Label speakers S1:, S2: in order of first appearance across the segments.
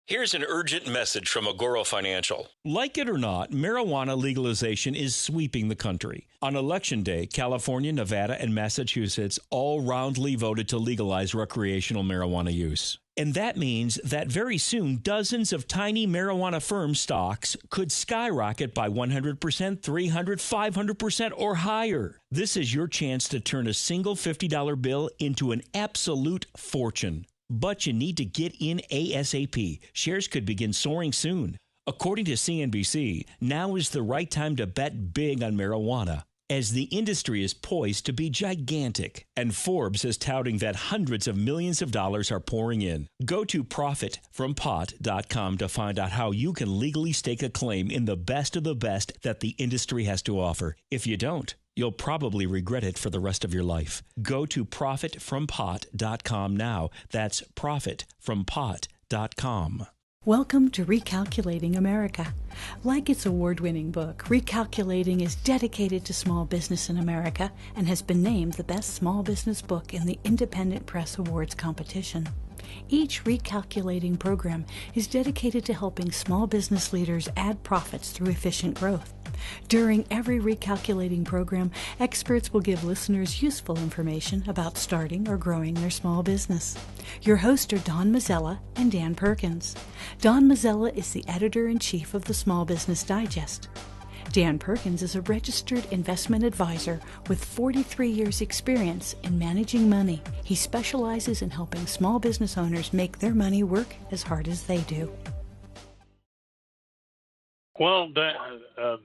S1: Here's an urgent message from Agoro Financial.
S2: Like it or not, marijuana legalization is sweeping the country. On Election Day, California, Nevada, and Massachusetts all roundly voted to legalize recreational marijuana use. And that means that very soon, dozens of tiny marijuana firm stocks could skyrocket by 100%, 300%, 500%, or higher. This is your chance to turn a single $50 bill into an absolute fortune. But you need to get in ASAP. Shares could begin soaring soon. According to CNBC, now is the right time to bet big on marijuana, as the industry is poised to be gigantic. And Forbes is touting that hundreds of millions of dollars are pouring in. Go to profitfrompot.com to find out how you can legally stake a claim in the best of the best that the industry has to offer. If you don't, you'll probably regret it for the rest of your life. Go to profitfrompot.com now. That's profitfrompot.com.
S3: Welcome to Recalculating America. Like its award-winning book, Recalculating is dedicated to small business in America and has been named the best small business book in the Independent Press Awards competition. Each Recalculating program is dedicated to helping small business leaders add profits through efficient growth. During every Recalculating program, experts will give listeners useful information about starting or growing their small business. Your hosts are Don Mazzella and Dan Perkins. Don Mazzella is the editor-in-chief of the Small Business Digest. Dan Perkins is a registered investment advisor with 43 years' experience in managing money. He specializes in helping small business owners make their money work as hard as they do.
S4: Well,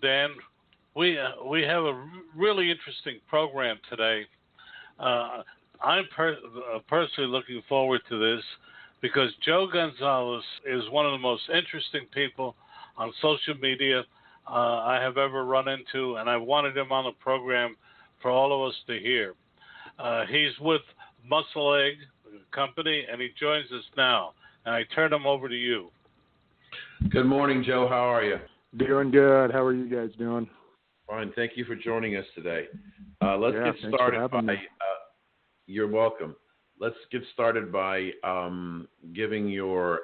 S4: Dan, we have a really interesting program today. I'm personally looking forward to this because Joe Gonzolez is one of the most interesting people on social media I have ever run into, and I wanted him on the program for all of us to hear. He's with Muscle Egg Company, and he joins us now. And I turn him over to you.
S5: Good morning, Joe. How are you?
S6: Doing good. How are you guys doing?
S5: Fine. Thank you for joining us today. Let's get started by. You're welcome. Let's get started by give your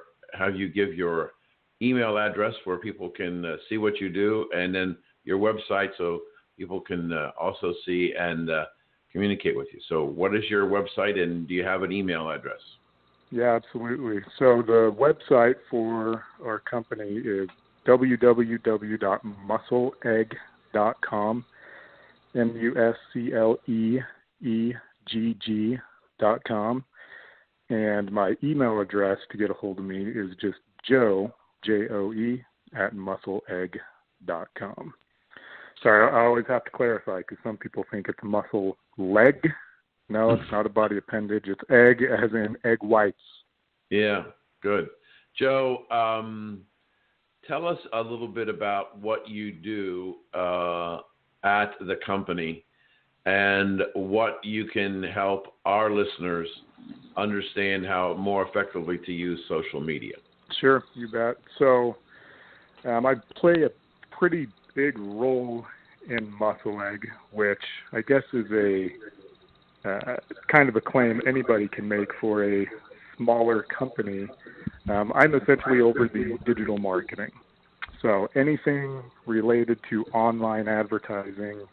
S5: email address where people can see what you do, and then your website so people can also see and communicate with you. So what is your website, and do you have an email address?
S6: Yeah, absolutely. So the website for our company is www.muscleegg.com, muscleegg.com. And my email address to get a hold of me is just Joe, Joe, @muscleegg.com. Sorry, I always have to clarify because some people think it's muscle leg. No, it's not a body appendage. It's egg as in egg whites.
S5: Yeah, good. Joe, tell us a little bit about what you do at the company and what you can help our listeners understand how more effectively to use social media.
S6: Sure, you bet. So I play a pretty big role in Muscle Egg, which I guess is a kind of a claim anybody can make for a smaller company. I'm essentially over the digital marketing. So anything related to online advertising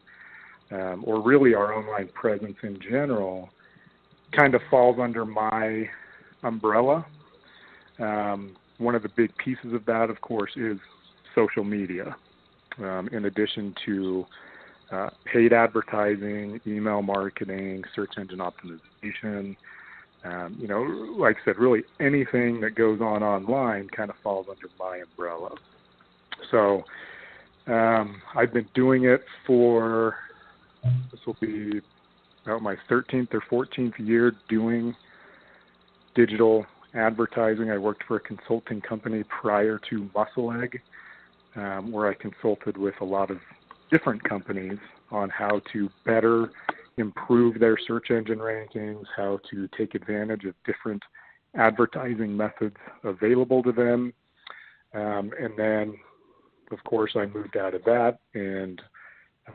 S6: or really our online presence in general kind of falls under my umbrella. One of the big pieces of that, of course, is social media, in addition to paid advertising, email marketing, search engine optimization. Like I said, really anything that goes on online kind of falls under my umbrella. So I've been doing it for, this will be about my 13th or 14th year doing digital advertising. I worked for a consulting company prior to Muscle Egg, where I consulted with a lot of different companies on how to better improve their search engine rankings, how to take advantage of different advertising methods available to them. And then, of course, I moved out of that and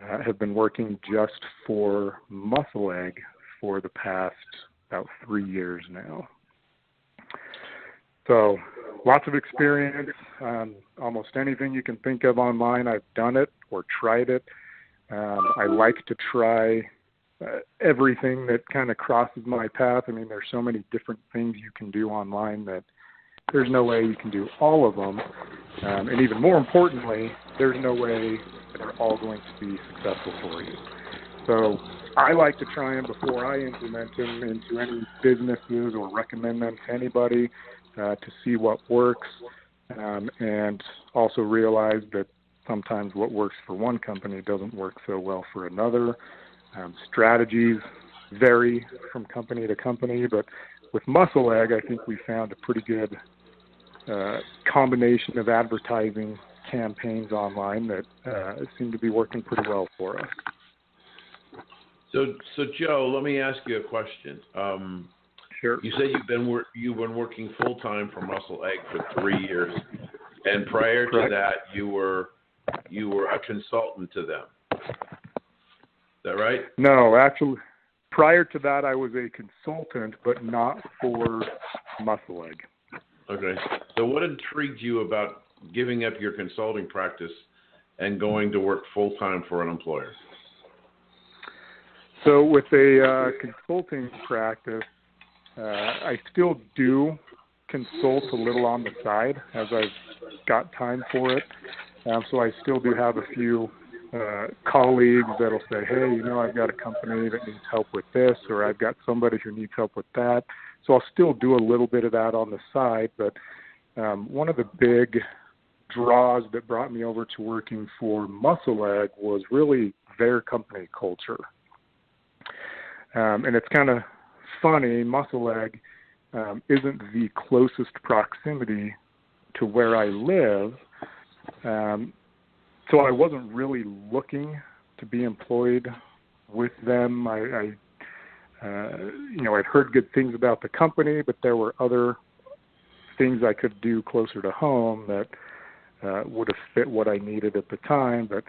S6: have been working just for Muscle Egg for the past about 3 years now. So lots of experience. Almost anything you can think of online, I've done it or tried it. I like to try everything that kind of crosses my path. I mean, there's so many different things you can do online that there's no way you can do all of them. And even more importantly, there's no way they're all going to be successful for you. So I like to try them before I implement them into any businesses or recommend them to anybody to see what works, and also realize that sometimes what works for one company doesn't work so well for another. Strategies vary from company to company, but with Muscle Egg, I think we found a pretty good combination of advertising campaigns online that seem to be working pretty well for us.
S5: So Joe, let me ask you a question.
S6: Sure.
S5: You said you've been working full time for Muscle Egg for 3 years, and prior to
S6: Correct.
S5: that, you were a consultant to them. Is that right?
S6: No, actually, prior to that, I was a consultant, but not for Muscle Egg.
S5: Okay. So what intrigued you about giving up your consulting practice and going to work full time for an employer?
S6: So with a consulting practice, I still do consult a little on the side as I've got time for it. So I still do have a few colleagues that'll say, hey, I've got a company that needs help with this, or I've got somebody who needs help with that. So I'll still do a little bit of that on the side. But one of the big draws that brought me over to working for Muscle Egg was really their company culture. And it's kind of funny, Muscle Egg isn't the closest proximity to where I live. So I wasn't really looking to be employed with them. I'd heard good things about the company, but there were other things I could do closer to home that would have fit what I needed at the time. But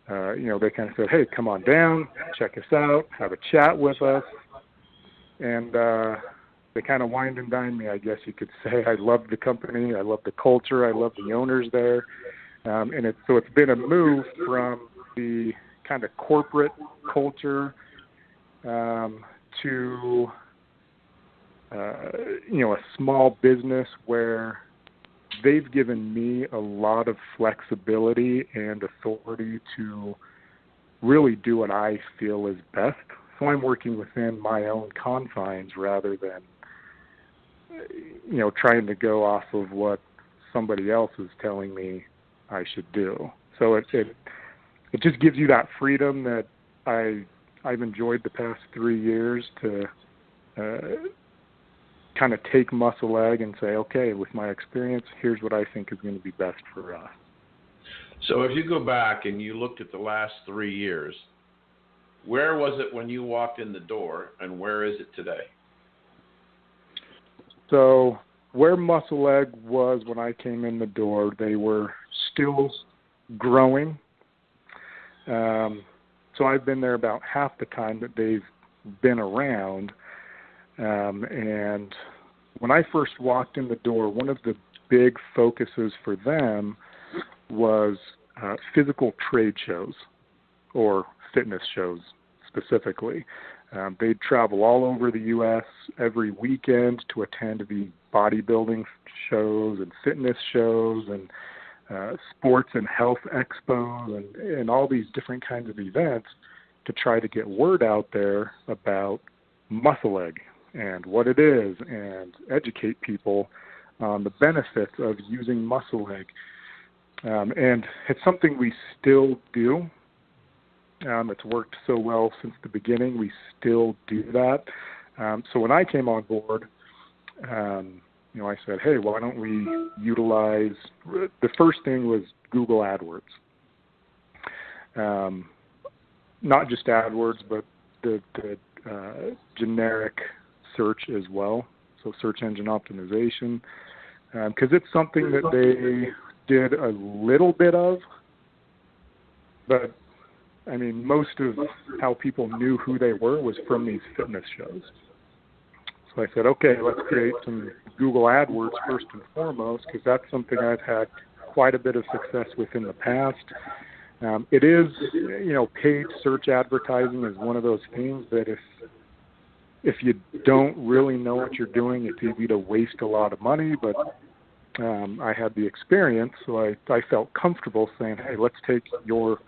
S6: they kind of said, hey, come on down, check us out, have a chat with us. And they kind of wined and dined me, I guess you could say. I loved the company. I loved the culture. I loved the owners there. And it's been a move from the kind of corporate culture to, a small business where they've given me a lot of flexibility and authority to really do what I feel is best. So I'm working within my own confines rather than, trying to go off of what somebody else is telling me I should do. So it just gives you that freedom that I've enjoyed the past 3 years to kind of take Muscle Egg and say, okay, with my experience, here's what I think is going to be best for us.
S5: So if you go back and you looked at the last 3 years, where was it when you walked in the door, and where is it today?
S6: So where Muscle Egg was when I came in the door, they were still growing. So I've been there about half the time that they've been around. And when I first walked in the door, one of the big focuses for them was physical trade shows, or fitness shows specifically. They'd travel all over the U.S. every weekend to attend the bodybuilding shows and fitness shows and sports and health expos and all these different kinds of events to try to get word out there about Muscle Egg and what it is and educate people on the benefits of using Muscle Egg. And it's something we still do. It's worked so well since the beginning. We still do that. So when I came on board, I said, hey, why don't we utilize – the first thing was Google AdWords. Not just AdWords, but the generic search as well, so search engine optimization, because it's something that they did a little bit of, but I mean, most of how people knew who they were was from these fitness shows. So I said, okay, let's create some Google AdWords first and foremost, because that's something I've had quite a bit of success with in the past. It is, paid search advertising is one of those things that if you don't really know what you're doing, it's easy to waste a lot of money, but I had the experience, so I felt comfortable saying, hey, let's take your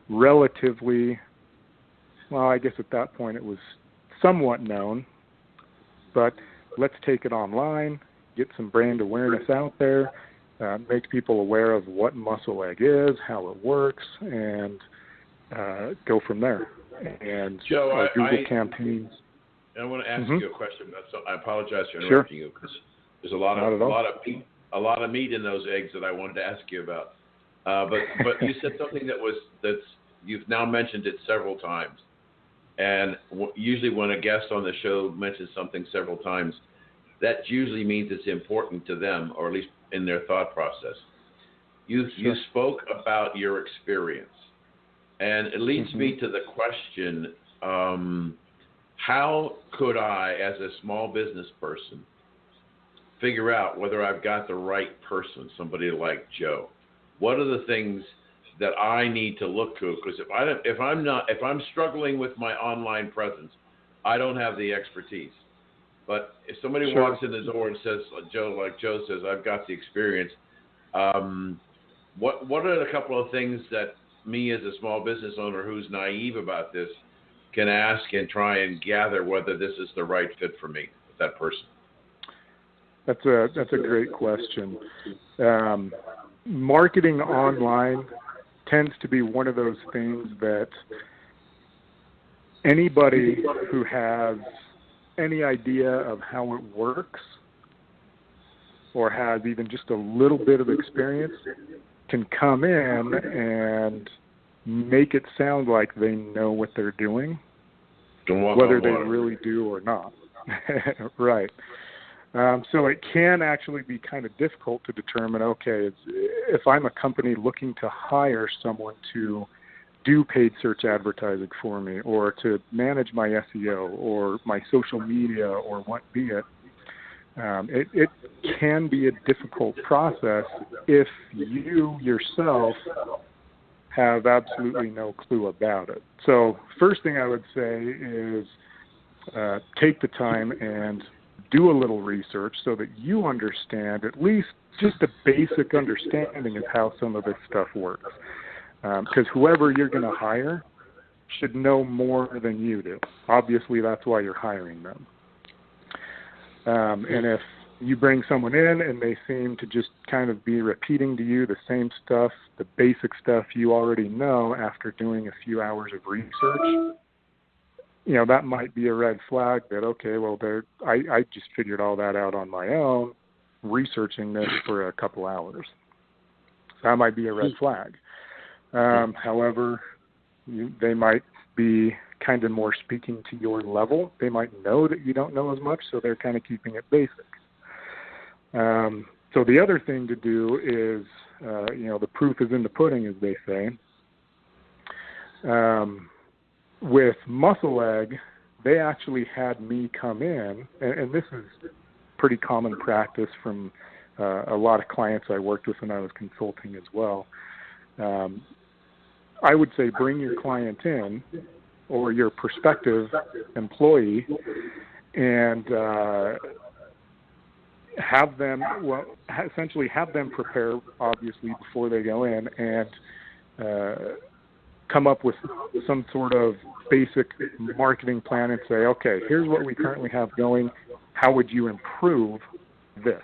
S6: relatively, well, I guess at that point it was somewhat known, but let's take it online, get some brand awareness out there, make people aware of what Muscle Egg is, how it works, and go from there. And
S5: Joe,
S6: Google campaigns.
S5: I want to ask you a question. I apologize for interrupting you because there's a lot of meat in those eggs that I wanted to ask you about. But you said something that's you've now mentioned it several times, and usually when a guest on the show mentions something several times, that usually means it's important to them, or at least in their thought process. You spoke about your experience, and it leads me to the question: how could I, as a small business person, figure out whether I've got the right person, somebody like Joe? What are the things that I need to look to? Because if I'm struggling with my online presence, I don't have the expertise. But if somebody walks in the door and says, like Joe says, I've got the experience, what are the couple of things that me as a small business owner who's naive about this can ask and try and gather whether this is the right fit for me, that person?
S6: That's a great question. Marketing online tends to be one of those things that anybody who has any idea of how it works or has even just a little bit of experience can come in and make it sound like they know what they're doing, whether they really do or not. Right. So it can actually be kind of difficult to determine, okay, if I'm a company looking to hire someone to do paid search advertising for me, or to manage my SEO or my social media or what be it, it can be a difficult process if you yourself have absolutely no clue about it. So first thing I would say is take the time and do a little research so that you understand at least just a basic understanding of how some of this stuff works. Because whoever you're going to hire should know more than you do. Obviously, that's why you're hiring them. And if you bring someone in and they seem to just kind of be repeating to you the same stuff, the basic stuff you already know after doing a few hours of research, that might be a red flag that, okay, well, I just figured all that out on my own, researching this for a couple hours. So that might be a red flag. However, they might be kind of more speaking to your level. They might know that you don't know as much, so they're kind of keeping it basic. So the other thing to do is, the proof is in the pudding, as they say. With Muscle Egg, they actually had me come in, and this is pretty common practice from a lot of clients I worked with when I was consulting as well. I would say bring your client in or your prospective employee and have them prepare, obviously, before they go in and come up with some sort of basic marketing plan and say, okay, here's what we currently have going. How would you improve this?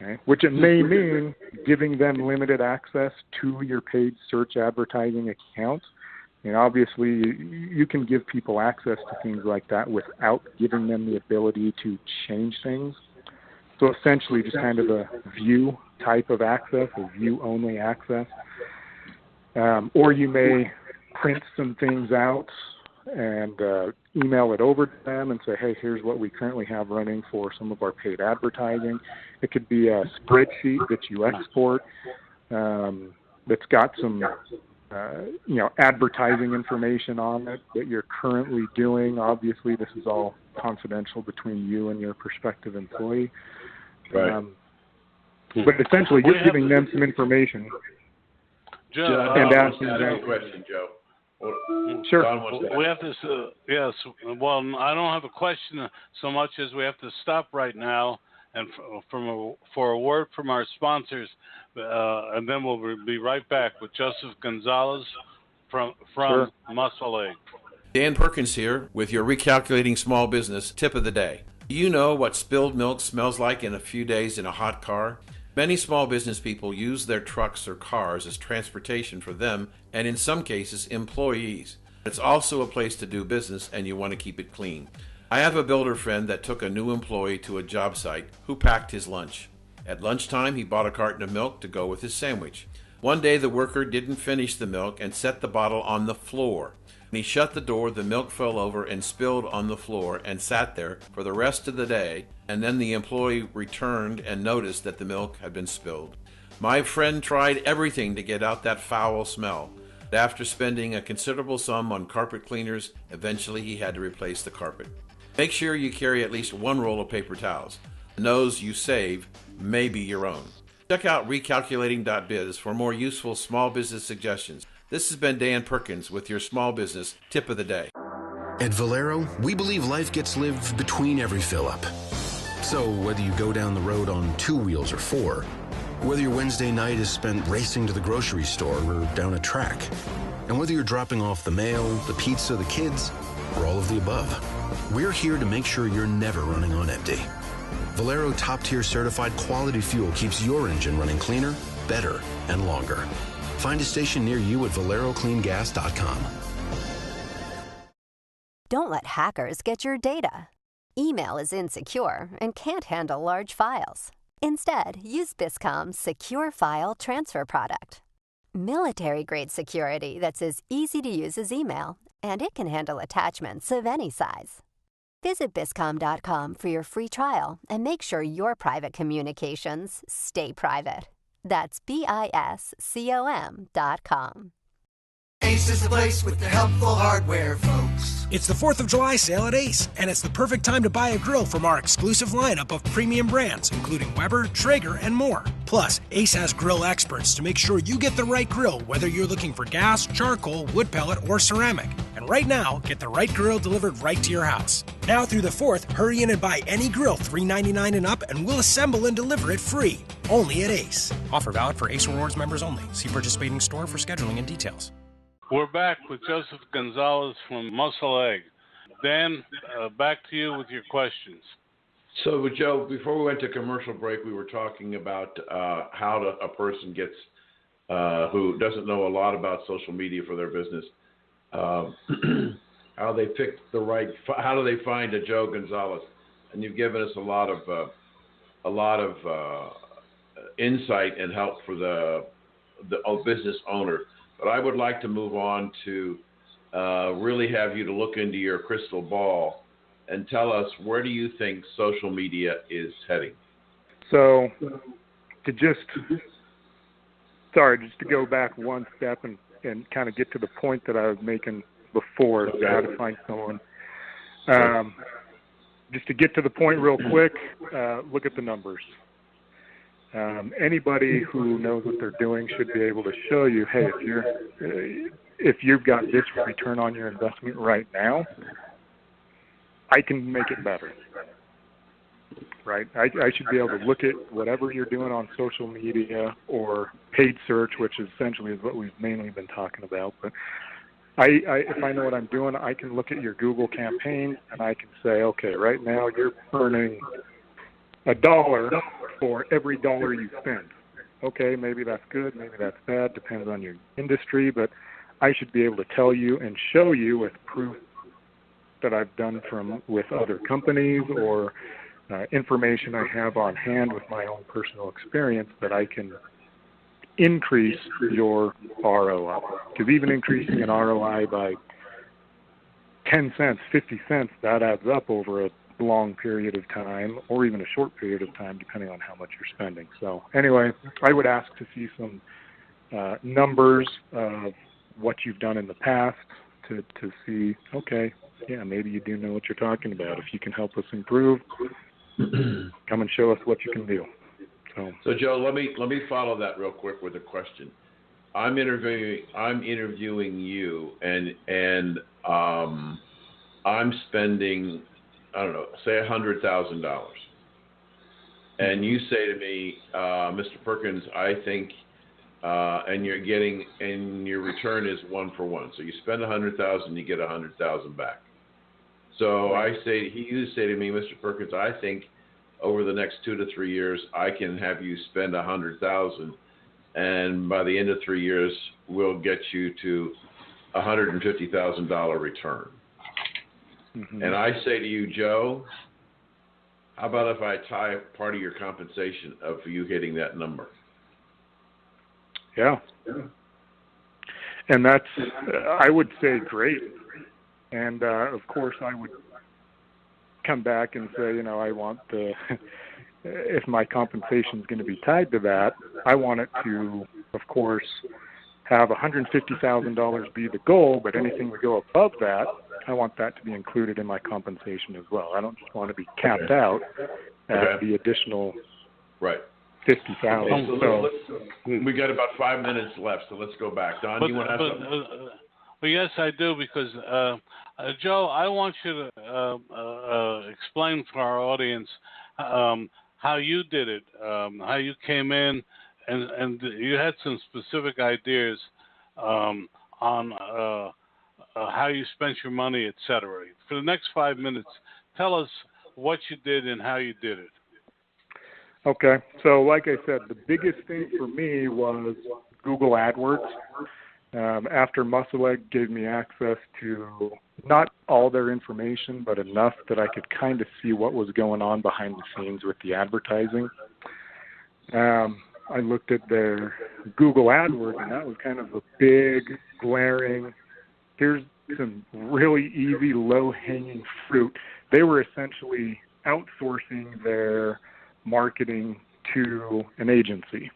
S6: Okay. Which it may mean giving them limited access to your paid search advertising account. And obviously, you can give people access to things like that without giving them the ability to change things. So essentially, just kind of a view type of access, a view-only access. Or you may print some things out and email it over to them and say, hey, here's what we currently have running for some of our paid advertising. It could be a spreadsheet that you export that's got some, advertising information on it that you're currently doing. Obviously, this is all confidential between you and your prospective employee.
S5: Right.
S6: But essentially, you're giving them some information and asking them
S5: a question, Joe.
S6: Sure.
S4: We have to, yes. Well, I don't have a question so much as we have to stop right now and for a word from our sponsors, and then we'll be right back with Joseph Gonzolez from
S6: Sure.
S4: Muscle Egg.
S7: Dan Perkins here with your Recalculating Small Business Tip of the Day. Do you know what spilled milk smells like in a few days in a hot car? Many small business people use their trucks or cars as transportation for them and in some cases employees. It's also a place to do business and you want to keep it clean. I have a builder friend that took a new employee to a job site who packed his lunch. At lunchtime, he bought a carton of milk to go with his sandwich. One day, the worker didn't finish the milk and set the bottle on the floor. When he shut the door, the milk fell over and spilled on the floor and sat there for the rest of the day, and then the employee returned and noticed that the milk had been spilled. My friend tried everything to get out that foul smell. After spending a considerable sum on carpet cleaners, eventually he had to replace the carpet. Make sure you carry at least one roll of paper towels. Those you save may be your own. Check out recalculating.biz for more useful small business suggestions. This has been Dan Perkins with your Small Business Tip of the Day.
S8: At Valero, we believe life gets lived between every fill-up. So whether you go down the road on 2 wheels or 4, whether your Wednesday night is spent racing to the grocery store or down a track, and whether you're dropping off the mail, the pizza, the kids, or all of the above, we're here to make sure you're never running on empty. Valero top-tier certified quality fuel keeps your engine running cleaner, better, and longer. Find a station near you at valerocleangas.com.
S9: Don't let hackers get your data. Email is insecure and can't handle large files. Instead, use Biscom's Secure File Transfer product. Military-grade security that's as easy to use as email, and it can handle attachments of any size. Visit Biscom.com for your free trial and make sure your private communications stay private. That's BISCOM.com.
S10: Ace is the place with the helpful hardware, folks.
S11: It's the 4th of July sale at Ace, and it's the perfect time to buy a grill from our exclusive lineup of premium brands, including Weber, Traeger, and more. Plus, Ace has grill experts to make sure you get the right grill, whether you're looking for gas, charcoal, wood pellet, or ceramic. And right now, get the right grill delivered right to your house. Now through the 4th, hurry in and buy any grill $3.99 and up, and we'll assemble and deliver it free. Only at Ace. Offer valid for Ace Rewards members only. See participating store for scheduling and details.
S4: We're back with Joseph Gonzolez from Muscle Egg. Dan, back to you with your questions.
S5: So, Joe, before we went to commercial break, we were talking about how a person gets, who doesn't know a lot about social media for their business, how they pick the right, how do they find a Joe Gonzolez? And you've given us a lot of insight and help for the business owner. But I would like to move on to really have you to look into your crystal ball and tell us, where do you think social media is heading?
S6: So to just go back one step and kind of get to the point that I was making before, okay, how to find someone. Just to get to the point real quick, look at the numbers. Anybody who knows what they're doing should be able to show you, hey, if you've got this return on your investment right now, I can make it better. Right? I should be able to look at whatever you're doing on social media or paid search, which essentially is what we've mainly been talking about. But if I know what I'm doing, I can look at your Google campaign and I can say, okay, right now you're earning $1 for every dollar you spend. Okay, maybe that's good, maybe that's bad, depends on your industry, but I should be able to tell you and show you with proof that I've done with other companies or information I have on hand with my own personal experience that I can increase your ROI. Because even increasing an ROI by 10 cents, 50 cents, that adds up over a long period of time or even a short period of time depending on how much you're spending. So anyway, I would ask to see some numbers of what you've done in the past to see, okay, yeah, maybe you do know what you're talking about. If you can help us improve, come and show us what you can do.
S5: So Joe, let me follow that real quick with a question. I'm interviewing you, and I'm spending, I don't know, say $100,000, and you say to me, Mr. Perkins, I think, and your return is 1 for 1. So you spend $100,000, you get $100,000 back. So you say to me, Mr. Perkins, I think over the next 2 to 3 years, I can have you spend $100,000, and by the end of 3 years, we'll get you to $150,000 return. Mm-hmm. And I say to you, Joe, how about if I tie part of your compensation of you hitting that number?
S6: Yeah. And that's, I would say, great. And, of course, I would come back and say, I want if my compensation is going to be tied to that, I want it to, of course, have $150,000 be the goal, but anything we go above that, I want that to be included in my compensation as well. I don't just want to be capped out at the additional $50,000.
S5: So we got about 5 minutes left, so let's go back. Don, you want to have something?
S4: Well, yes, I do, because, Joe, I want you to explain for our audience how you did it, how you came in, and you had some specific ideas on how you spent your money, et cetera. For the next 5 minutes, tell us what you did and how you did it.
S6: Okay. So like I said, the biggest thing for me was Google AdWords. After Muscle Egg gave me access to not all their information, but enough that I could kind of see what was going on behind the scenes with the advertising. I looked at their Google AdWords, and that was kind of a big, glaring, here's some really easy, low-hanging fruit. They were essentially outsourcing their marketing to an agency,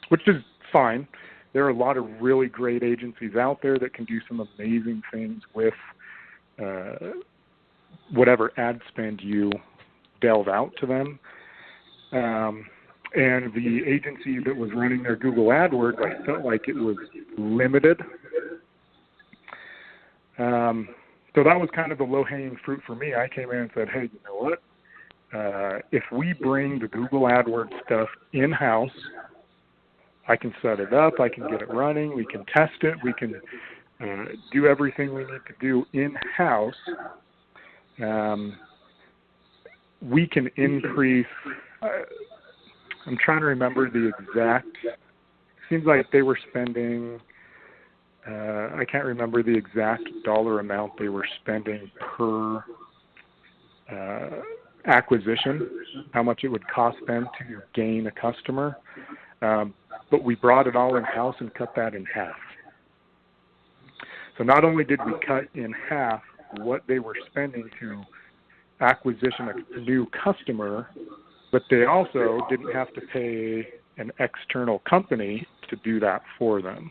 S6: which is fine. There are a lot of really great agencies out there that can do some amazing things with whatever ad spend you delve out to them. And the agency that was running their Google AdWords, I felt like it was limited. So that was kind of the low-hanging fruit for me. I came in and said, hey, you know what? If we bring the Google AdWords stuff in-house, I can set it up, I can get it running, we can test it, we can do everything we need to do in-house. We can increase, I'm trying to remember the exact, seems like they were spending, I can't remember the exact dollar amount they were spending per acquisition, how much it would cost them to gain a customer. But we brought it all in-house and cut that in half. So not only did we cut in half what they were spending to acquisition a new customer, but they also didn't have to pay an external company to do that for them.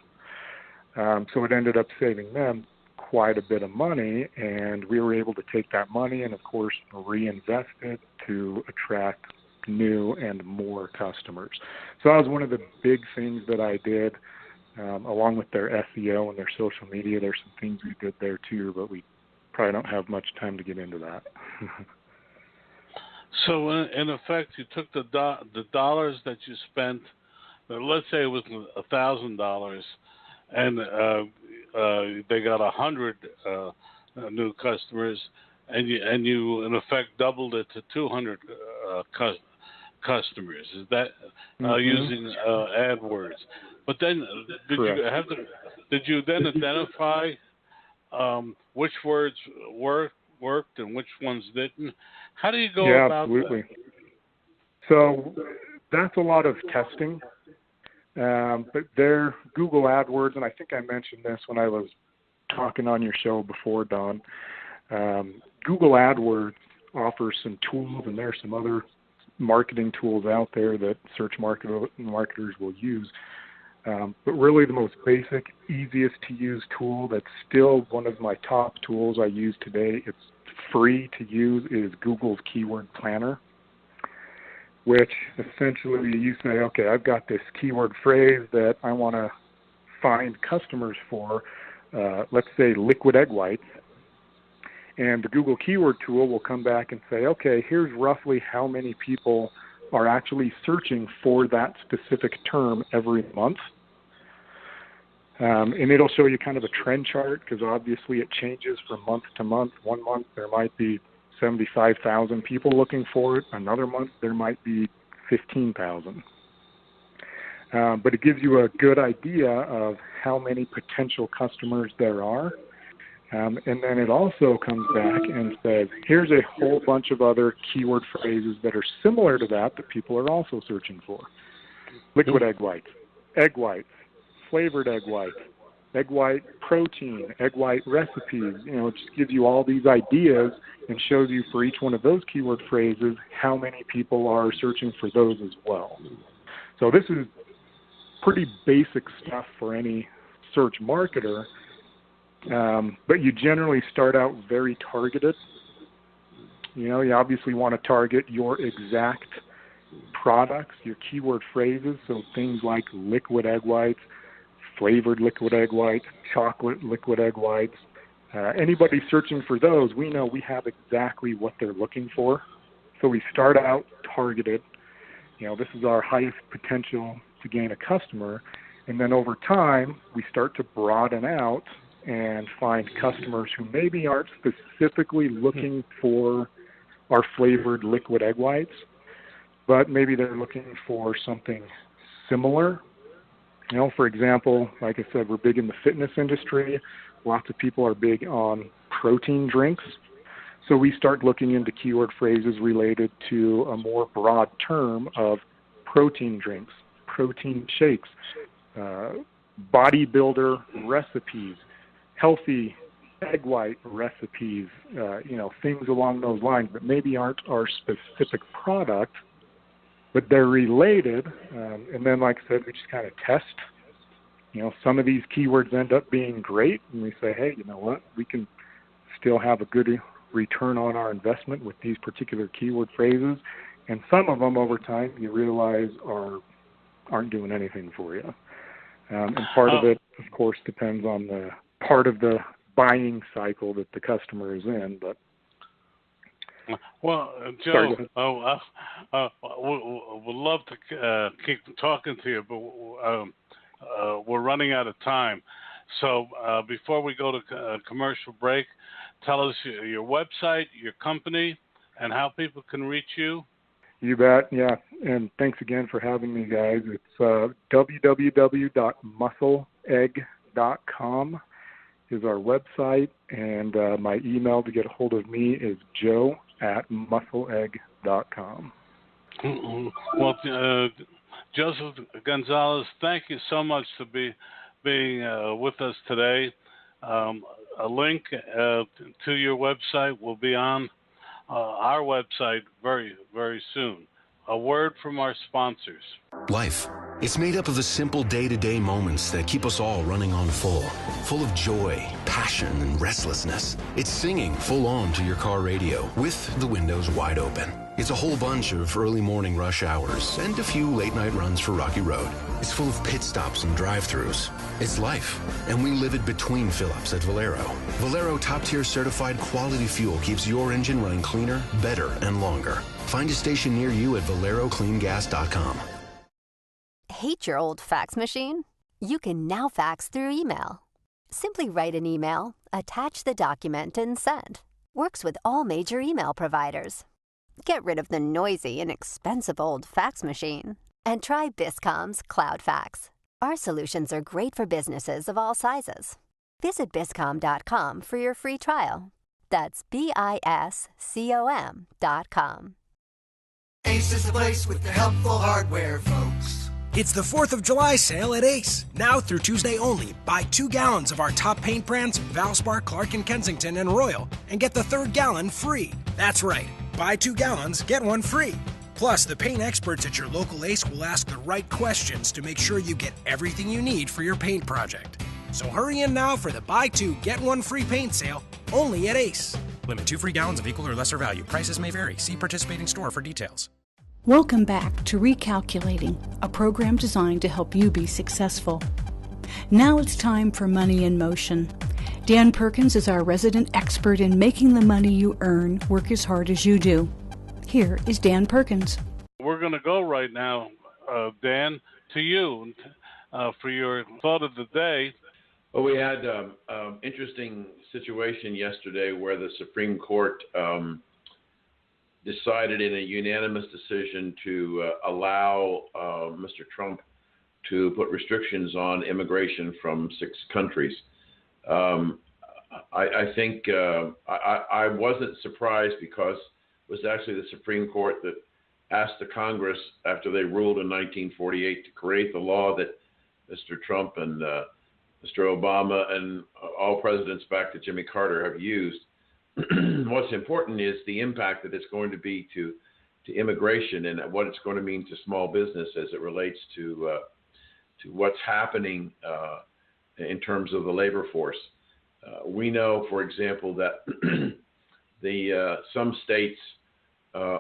S6: So it ended up saving them quite a bit of money, and we were able to take that money and, of course, reinvest it to attract new and more customers. So that was one of the big things that I did, along with their SEO and their social media. There's some things we did there too, but we probably don't have much time to get into that.
S4: So in effect, you took the dollars that you spent, let's say it was $1,000, and they got 100 new customers, and you in effect doubled it to 200 customers. Is that using AdWords? But then did you then identify which words worked and which ones didn't? How do you go about
S6: absolutely. That? So that's a lot of testing. But their Google AdWords, and I think I mentioned this when I was talking on your show before, Don, Google AdWords offers some tools, and there are some other marketing tools out there that search marketers will use. But really the most basic, easiest to use tool that's still one of my top tools I use today, it's free to use, is Google's Keyword Planner, which essentially you say, okay, I've got this keyword phrase that I want to find customers for, let's say liquid egg whites, and the Google Keyword tool will come back and say, okay, here's roughly how many people are actually searching for that specific term every month. And it'll show you kind of a trend chart, because obviously it changes from month to month. One month there might be 75,000 people looking for it. Another month there might be 15,000. But it gives you a good idea of how many potential customers there are. And then it also comes back and says, here's a whole bunch of other keyword phrases that are similar to that people are also searching for. Liquid egg whites, flavored egg white protein, egg white recipes. It just gives you all these ideas and shows you for each one of those keyword phrases how many people are searching for those as well. So this is pretty basic stuff for any search marketer, but you generally start out very targeted. You obviously want to target your exact products, your keyword phrases, so things like liquid egg whites, flavored liquid egg whites, chocolate liquid egg whites. Anybody searching for those, we know we have exactly what they're looking for. So we start out targeted. This is our highest potential to gain a customer. And then over time, we start to broaden out and find customers who maybe aren't specifically looking for our flavored liquid egg whites, but maybe they're looking for something similar. For example, like I said, we're big in the fitness industry. Lots of people are big on protein drinks. So we start looking into keyword phrases related to a more broad term of protein drinks, protein shakes, bodybuilder recipes, healthy egg white recipes, things along those lines that maybe aren't our specific product, but they're related. And then, like I said, we just kind of test. Some of these keywords end up being great, and we say, hey, you know what? We can still have a good return on our investment with these particular keyword phrases. And some of them, over time, you realize aren't doing anything for you. And part of it, of course, depends on the part of the buying cycle that the customer is in. But
S4: well, Joe, we'd love to keep talking to you, but we're running out of time. So before we go to commercial break, tell us your website, your company, and how people can reach you.
S6: You bet, yeah. And thanks again for having me, guys. It's www.muscleegg.com is our website, and my email to get a hold of me is joe@muscleegg.com.
S4: Well, Joseph Gonzolez, thank you so much for being with us today. A link to your website will be on our website very, very soon. A word from our sponsors.
S8: Life. It's made up of the simple day-to-day moments that keep us all running on full of joy, passion, and restlessness. It's singing full on to your car radio with the windows wide open. It's a whole bunch of early morning rush hours and a few late night runs for Rocky Road. It's full of pit stops and drive-thrus. It's life, and we live it between fill-ups at Valero. Valero top-tier certified quality fuel keeps your engine running cleaner, better, and longer. Find a station near you at valerocleangas.com.
S9: Hate your old fax machine? You can now fax through email. Simply write an email, attach the document, and send. Works with all major email providers. Get rid of the noisy and expensive old fax machine and try Biscom's Cloud Fax. Our solutions are great for businesses of all sizes. Visit biscom.com for your free trial. That's BISCOM.com.
S10: Ace is the place with the helpful hardware, folks.
S11: It's the 4th of July sale at Ace. Now through Tuesday only, buy 2 gallons of our top paint brands, Valspar, Clark & Kensington, and Royal, and get the 3rd gallon free. That's right. Buy 2 gallons, get one free. Plus, the paint experts at your local ACE will ask the right questions to make sure you get everything you need for your paint project. So hurry in now for the buy two, get one free paint sale, only at ACE. Limit 2 free gallons of equal or lesser value. Prices may vary. See participating store for details.
S3: Welcome back to Recalculating, a program designed to help you be successful. Now it's time for Money in Motion. Dan Perkins is our resident expert in making the money you earn work as hard as you do. Here is Dan Perkins.
S4: We're going to go right now, Dan, to you for your thought of the day.
S5: Well, we had an interesting situation yesterday where the Supreme Court decided in a unanimous decision to allow Mr. Trump to put restrictions on immigration from 6 countries. I think I wasn't surprised because it was actually the Supreme Court that asked the Congress after they ruled in 1948 to create the law that Mr. Trump and Mr. Obama and all presidents back to Jimmy Carter have used. What's important is the impact that it's going to be to immigration and what it's going to mean to small business as it relates to what's happening in terms of the labor force. We know, for example, that some states,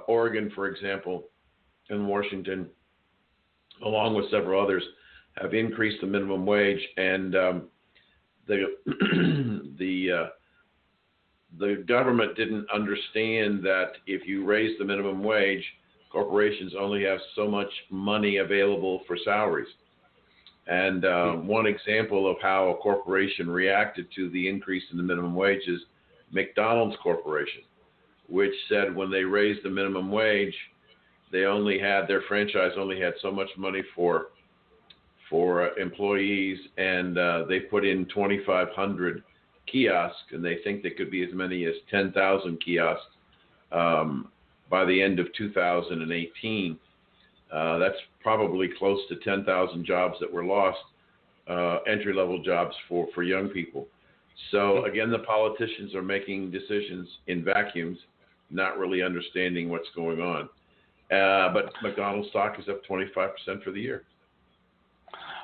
S5: Oregon, for example, and Washington, along with several others, have increased the minimum wage, and the government didn't understand that if you raise the minimum wage, corporations only have so much money available for salaries. And one example of how a corporation reacted to the increase in the minimum wage is McDonald's Corporation, which said when they raised the minimum wage, their franchise only had so much money for employees, and they put in 2,500 kiosks, and they think there could be as many as 10,000 kiosks by the end of 2018. That's probably close to 10,000 jobs that were lost, entry-level jobs for young people. So again, the politicians are making decisions in vacuums, not really understanding what's going on. But McDonald's stock is up 25% for the year.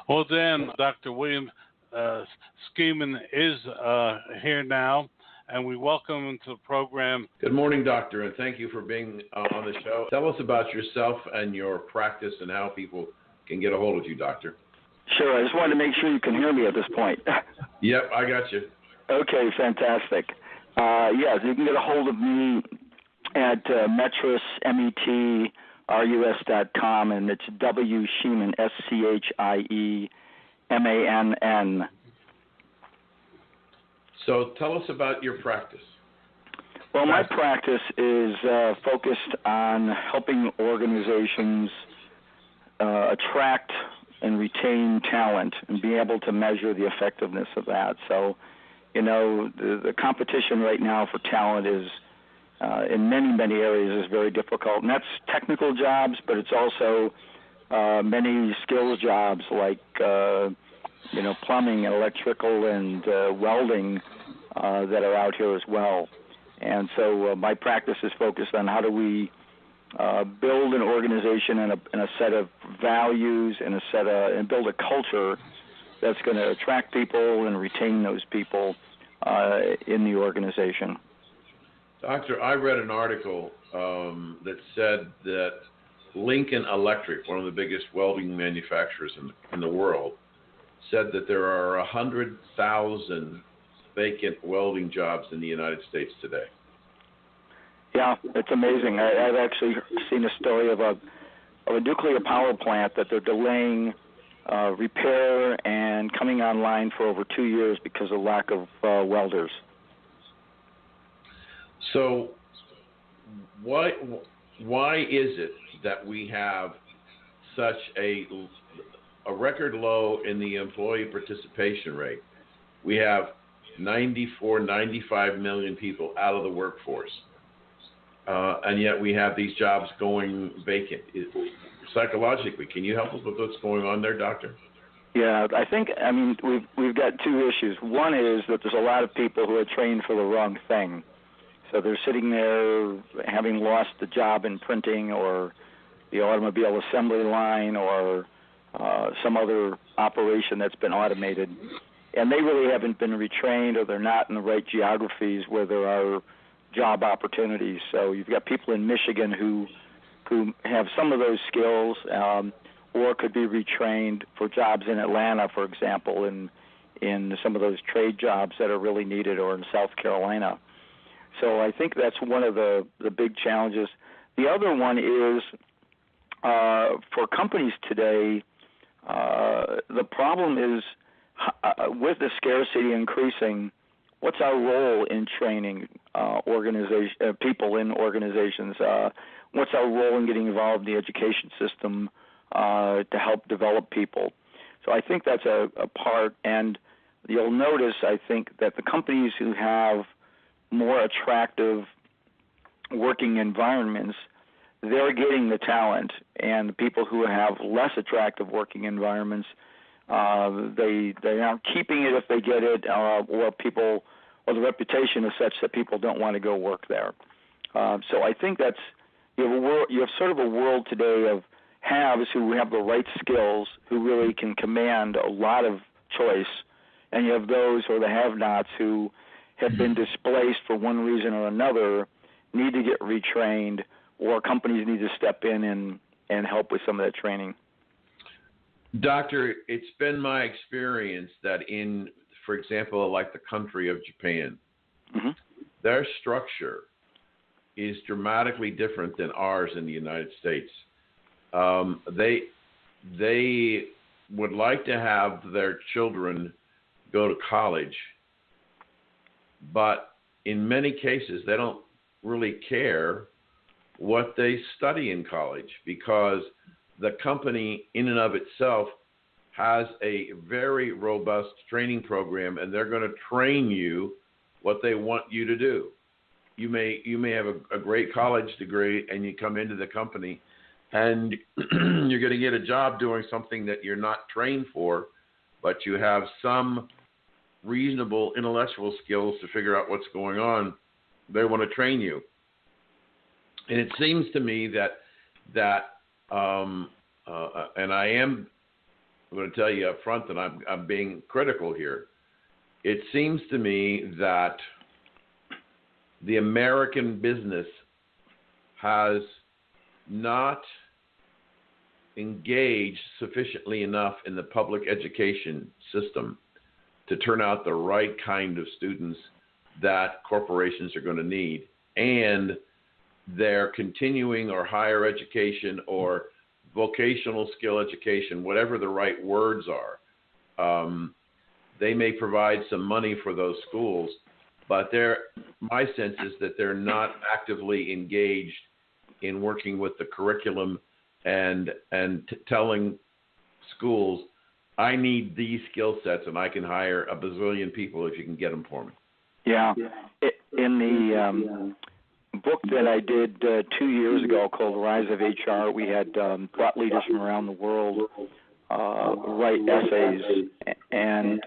S4: Well, Dan, Dr. William Schiemann is here now, and we welcome him to the program.
S5: Good morning, Doctor, and thank you for being on the show. Tell us about yourself and your practice and how people can get a hold of you, Doctor.
S12: Sure. I just wanted to make sure you can hear me at this point.
S5: Yep, I got you.
S12: Okay, fantastic. Yes, you can get a hold of me at Metrus, METRUS.com, and it's W. Schiemann, SCHIEMANN.
S5: So tell us about your practice.
S12: Well, my practice is focused on helping organizations attract and retain talent and be able to measure the effectiveness of that. So, the competition right now for talent is in many areas is very difficult, and that's technical jobs, but it's also many skills jobs like plumbing and electrical and welding that are out here as well. And so my practice is focused on how do we build an organization and a set of values and build a culture that's going to attract people and retain those people in the organization.
S5: Doctor, I read an article that said that Lincoln Electric, one of the biggest welding manufacturers in the world, said that there are 100,000 vacant welding jobs in the United States today.
S12: Yeah, it's amazing. I've actually seen a story of a nuclear power plant that they're delaying repair and coming online for over 2 years because of lack of welders.
S5: So why is it that we have such a record low in the employee participation rate? We have 95 million people out of the workforce, and yet we have these jobs going vacant. Psychologically, can you help us with what's going on there, Doctor?
S12: Yeah, we've got two issues. One is that there's a lot of people who are trained for the wrong thing. So they're sitting there having lost the job in printing or the automobile assembly line or some other operation that's been automated. And they really haven't been retrained, or they're not in the right geographies where there are job opportunities. So you've got people in Michigan who have some of those skills, or could be retrained for jobs in Atlanta, for example, in some of those trade jobs that are really needed, or in South Carolina. So I think that's one of the big challenges. The other one is for companies today, the problem is with the scarcity increasing, what's our role in training people in organizations? What's our role in getting involved in the education system to help develop people? So I think that's a part, and you'll notice, I think, that the companies who have more attractive working environments, they're getting the talent, and the people who have less attractive working environments, they aren't keeping it if they get it, or the reputation is such that people don't want to go work there. So I think that's you have sort of a world today of haves who have the right skills, who really can command a lot of choice, and you have those who are the have-nots who have been displaced for one reason or another, need to get retrained, or companies need to step in and help with some of that training.
S5: Doctor, it's been my experience that in, for example, like the country of Japan, their structure is dramatically different than ours in the United States. They would like to have their children go to college, but in many cases they don't really care what they study in college, because the company in and of itself has a very robust training program, and they're going to train you what they want you to do. You may have a great college degree, and you come into the company and you're going to get a job doing something that you're not trained for, but you have some reasonable intellectual skills to figure out what's going on. They want to train you. And it seems to me that and I'm going to tell you up front that I'm being critical here. It seems to me that the American business has not engaged sufficiently enough in the public education system to turn out the right kind of students that corporations are going to need. And their continuing or higher education or vocational skill education, whatever the right words are, they may provide some money for those schools, but my sense is that they're not actively engaged in working with the curriculum and telling schools, I need these skill sets and I can hire a bazillion people if you can get them for me.
S12: Yeah. In the book that I did 2 years ago called The Rise of HR, we had thought leaders from around the world write essays, and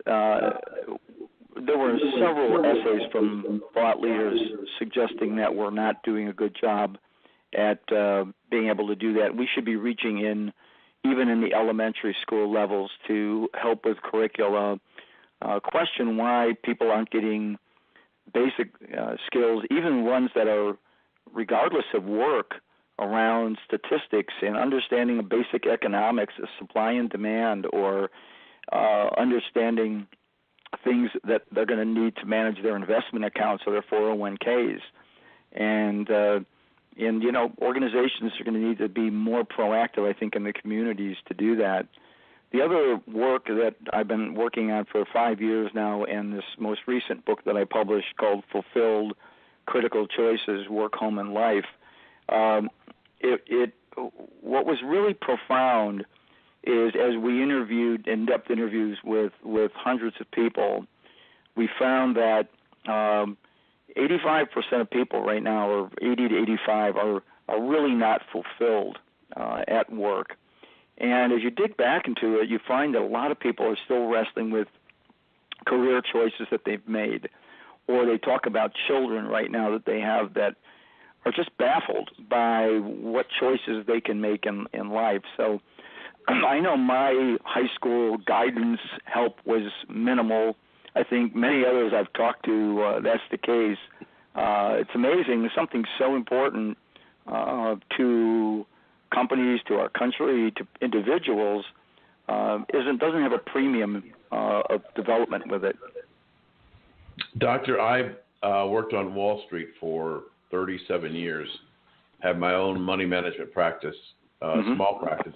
S12: there were several essays from thought leaders suggesting that we're not doing a good job at being able to do that. We should be reaching in, even in the elementary school levels, to help with curricula, question why people aren't getting basic skills, even ones that are regardless of work, around statistics and understanding of basic economics, supply and demand, or understanding things that they're going to need to manage their investment accounts or their 401ks. And organizations are going to need to be more proactive, I think, in the communities to do that. The other work that I've been working on for 5 years now, and this most recent book that I published called Fulfilled: Critical Choices, Work, Home, and Life, what was really profound is, as we interviewed in-depth interviews with hundreds of people, we found that 85% of people right now, or 80 to 85, are really not fulfilled at work. And as you dig back into it, you find that a lot of people are still wrestling with career choices that they've made, or they talk about children right now that they have that are just baffled by what choices they can make in life. So I know my high school guidance help was minimal. I think many others I've talked to, that's the case. It's amazing. Something so important to companies, to our country, to individuals, doesn't have a premium of development with it.
S5: Doctor, I've worked on Wall Street for 37 years, have my own money management practice, small practice,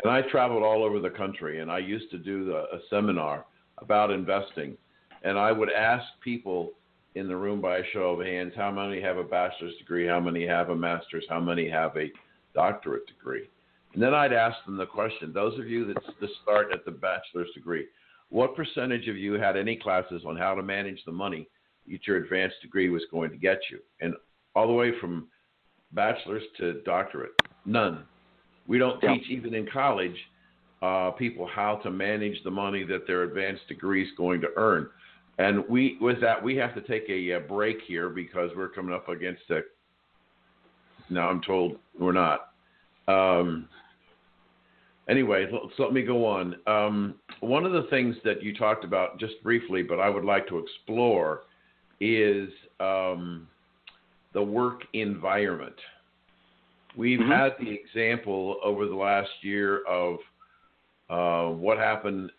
S5: and I traveled all over the country, and I used to do a seminar about investing, and I would ask people in the room by a show of hands, how many have a bachelor's degree, how many have a master's, how many have a doctorate degree. And then I'd ask them the question, those of you that start at the bachelor's degree, what percentage of you had any classes on how to manage the money that your advanced degree was going to get you? And all the way from bachelor's to doctorate, none. We don't teach, even in college, people how to manage the money that their advanced degree is going to earn. And with that, we have to take a break here because we're coming up against a. Now I'm told we're not. Anyway, so let me go on. One of the things that you talked about just briefly, but I would like to explore, is the work environment. We've had the example over the last year of what happened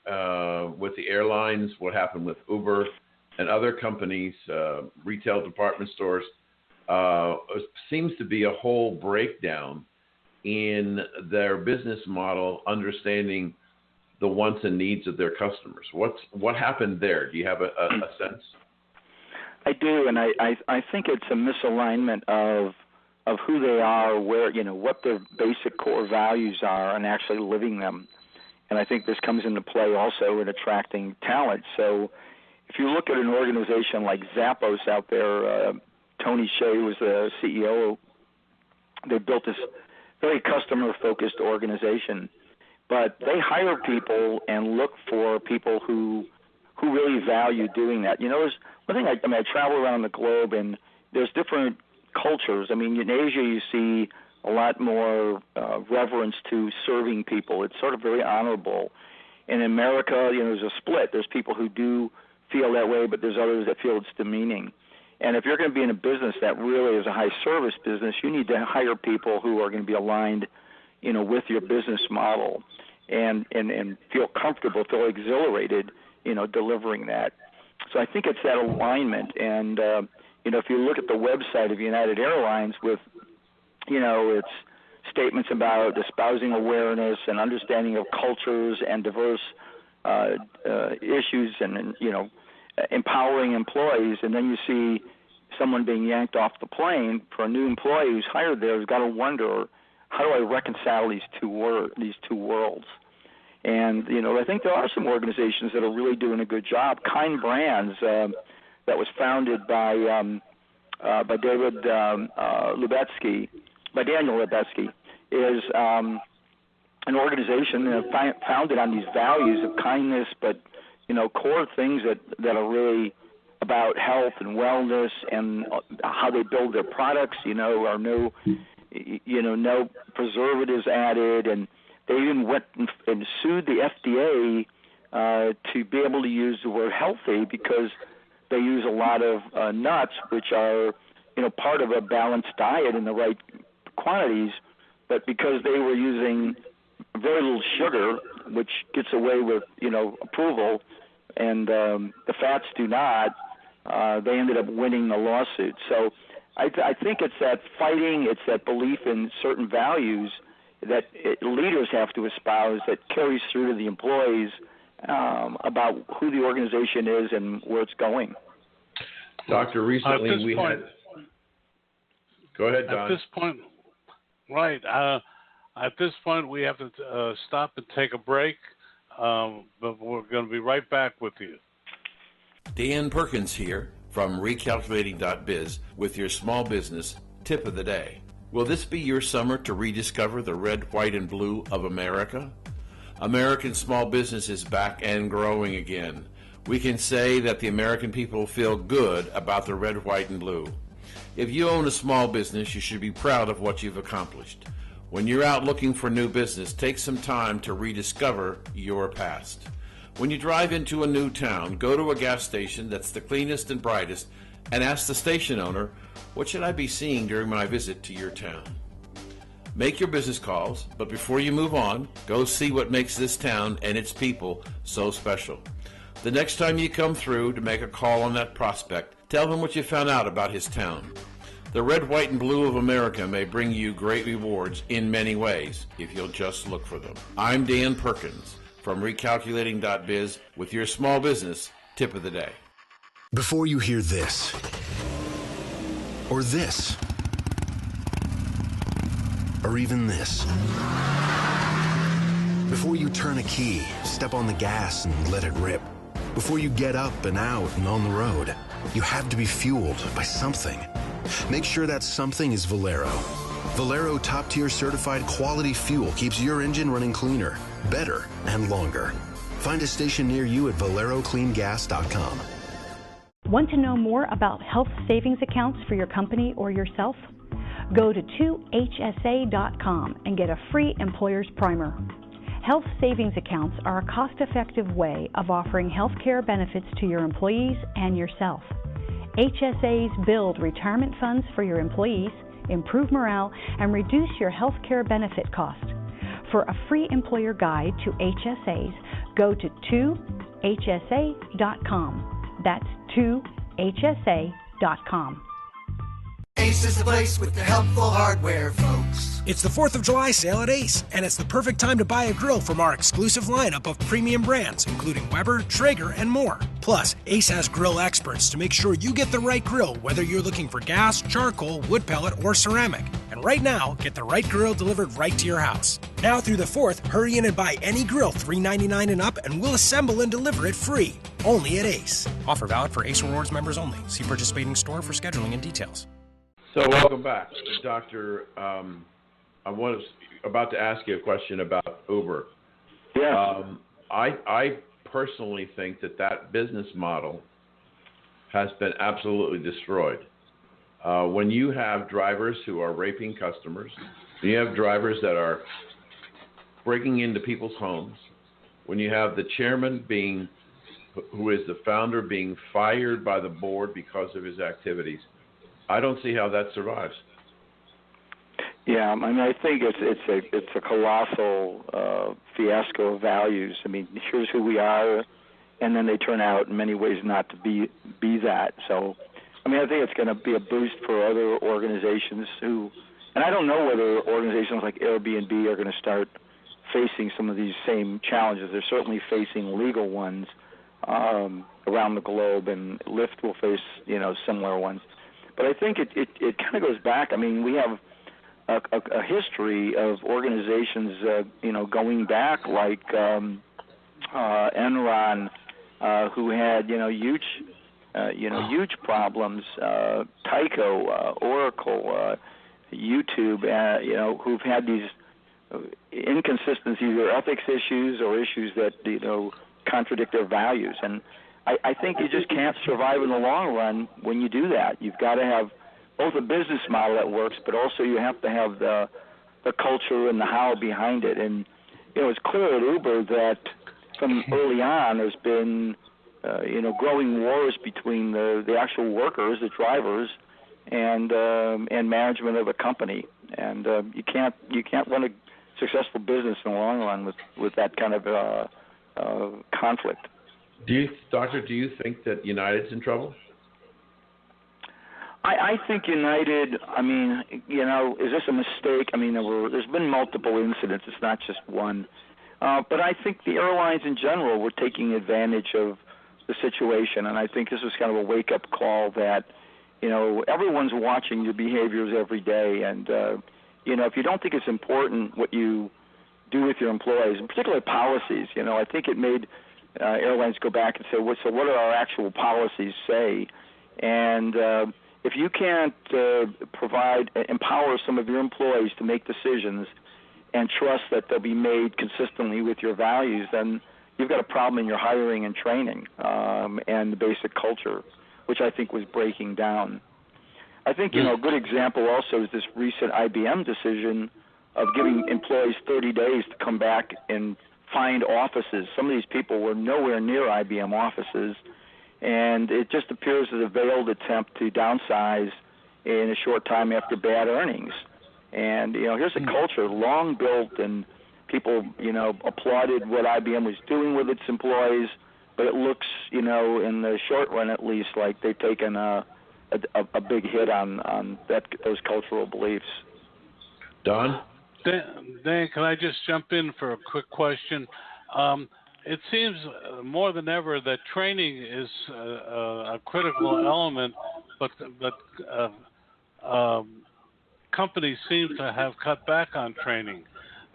S5: with the airlines, what happened with Uber and other companies, retail department stores. Seems to be a whole breakdown in their business model, understanding the wants and needs of their customers. What happened there? Do you have a sense?
S12: I do, and I think it's a misalignment of who they are, where, what their basic core values are, and actually living them. And I think this comes into play also in attracting talent. So if you look at an organization like Zappos out there, Tony Hsieh was the CEO. They built this very customer-focused organization. But they hire people and look for people who really value doing that. There's one thing, I travel around the globe, and there's different cultures. In Asia you see a lot more reverence to serving people. It's sort of very honorable. In America, there's a split. There's people who do feel that way, but there's others that feel it's demeaning. And if you're going to be in a business that really is a high-service business, you need to hire people who are going to be aligned, with your business model and feel comfortable, feel exhilarated, delivering that. So I think it's that alignment. And, if you look at the website of United Airlines with, its statements about espousing awareness and understanding of cultures and diverse issues and empowering employees, and then you see someone being yanked off the plane, for a new employee who's hired there has got to wonder, how do I reconcile these two worlds? And, I think there are some organizations that are really doing a good job. Kind Brands, that was founded by Daniel Lubetzky, is an organization founded on these values of kindness, but core things that are really about health and wellness and how they build their products. Are no preservatives added, and they even went and sued the FDA to be able to use the word healthy because they use a lot of nuts, which are part of a balanced diet in the right quantities, but because they were using very little sugar, which gets away with approval, and the fats do not, they ended up winning the lawsuit. So I think it's that fighting, it's that belief in certain values that leaders have to espouse that carries through to the employees about who the organization is and where it's going.
S5: Doctor, recently we had... Go ahead, Don.
S4: At this point, right. At this point, we have to stop and take a break, but we're going to be right back with you.
S7: Dan Perkins here from recalculating.biz with your small business tip of the day. Will this be your summer to rediscover the red, white, and blue of America? American small business is back and growing again. We can say that the American people feel good about the red, white, and blue. If you own a small business, you should be proud of what you've accomplished. When you're out looking for new business, take some time to rediscover your past. When you drive into a new town, go to a gas station that's the cleanest and brightest and ask the station owner, what should I be seeing during my visit to your town? Make your business calls, but before you move on, go see what makes this town and its people so special. The next time you come through to make a call on that prospect, tell him what you found out about his town. The red, white, and blue of America may bring you great rewards in many ways if you'll just look for them. I'm Dan Perkins from Recalculating.biz with your small business tip of the day.
S8: Before you hear this, or this, or even this, before you turn a key, step on the gas and let it rip, before you get up and out and on the road, you have to be fueled by something. Make sure that something is Valero. Valero top-tier certified quality fuel keeps your engine running cleaner, better, and longer. Find a station near you at valerocleangas.com.
S3: Want to know more about health savings accounts for your company or yourself? Go to 2hsa.com and get a free employer's primer. Health savings accounts are a cost-effective way of offering health care benefits to your employees and yourself. HSAs build retirement funds for your employees, improve morale, and reduce your health care benefit cost. For a free employer guide to HSAs, go to 2hsa.com. That's 2hsa.com.
S10: Ace is the place with the helpful hardware, folks.
S11: It's the 4th of July sale at Ace, and it's the perfect time to buy a grill from our exclusive lineup of premium brands, including Weber, Traeger, and more. Plus, Ace has grill experts to make sure you get the right grill, whether you're looking for gas, charcoal, wood pellet, or ceramic. And right now, get the right grill delivered right to your house. Now through the 4th, hurry in and buy any grill $3.99 and up, and we'll assemble and deliver it free. Only at Ace. Offer valid for Ace Rewards members only. See participating store for scheduling and details.
S5: So welcome back, Doctor. I was about to ask you a question about Uber.
S12: Yeah.
S5: I personally think that business model has been absolutely destroyed. When you have drivers who are raping customers, when you have drivers that are breaking into people's homes, when you have the chairman who is the founder being fired by the board because of his activities, I don't see how that survives.
S12: Yeah, I mean, I think it's a colossal fiasco of values. I mean, here's who we are, and then they turn out in many ways not to be that. So, I mean, I think it's going to be a boost for other organizations and I don't know whether organizations like Airbnb are going to start facing some of these same challenges. They're certainly facing legal ones around the globe, and Lyft will face similar ones. But I think it kind of goes back. I mean, we have a history of organizations, going back like Enron, who had huge problems. Tyco, Oracle, YouTube, who've had these inconsistencies or ethics issues or issues that contradict their values. And I think you just can't survive in the long run when you do that. You've got to have both a business model that works, but also you have to have the culture and the how behind it. And it's clear at Uber that from early on there's been growing wars between the actual workers, the drivers, and management of the company. And you can't run a successful business in the long run with that kind of conflict.
S5: Doctor, do you think that United's in trouble?
S12: I think United, I mean, is this a mistake? I mean, there's been multiple incidents. It's not just one. But I think the airlines in general were taking advantage of the situation, and I think this was kind of a wake-up call that, everyone's watching your behaviors every day. And, if you don't think it's important what you do with your employees, and particularly policies, I think it made airlines go back and say, so what do our actual policies say? And if you can't empower some of your employees to make decisions and trust that they'll be made consistently with your values, then you've got a problem in your hiring and training and the basic culture, which I think was breaking down. I think, a good example also is this recent IBM decision of giving employees 30 days to come back and find offices. Some of these people were nowhere near IBM offices, and it just appears as a veiled attempt to downsize in a short time after bad earnings. And, here's a culture long built, and people, applauded what IBM was doing with its employees, but it looks, in the short run at least, like they've taken a big hit on those cultural beliefs.
S5: Don?
S4: Dan, can I just jump in for a quick question? It seems more than ever that training is a critical element, but companies seem to have cut back on training.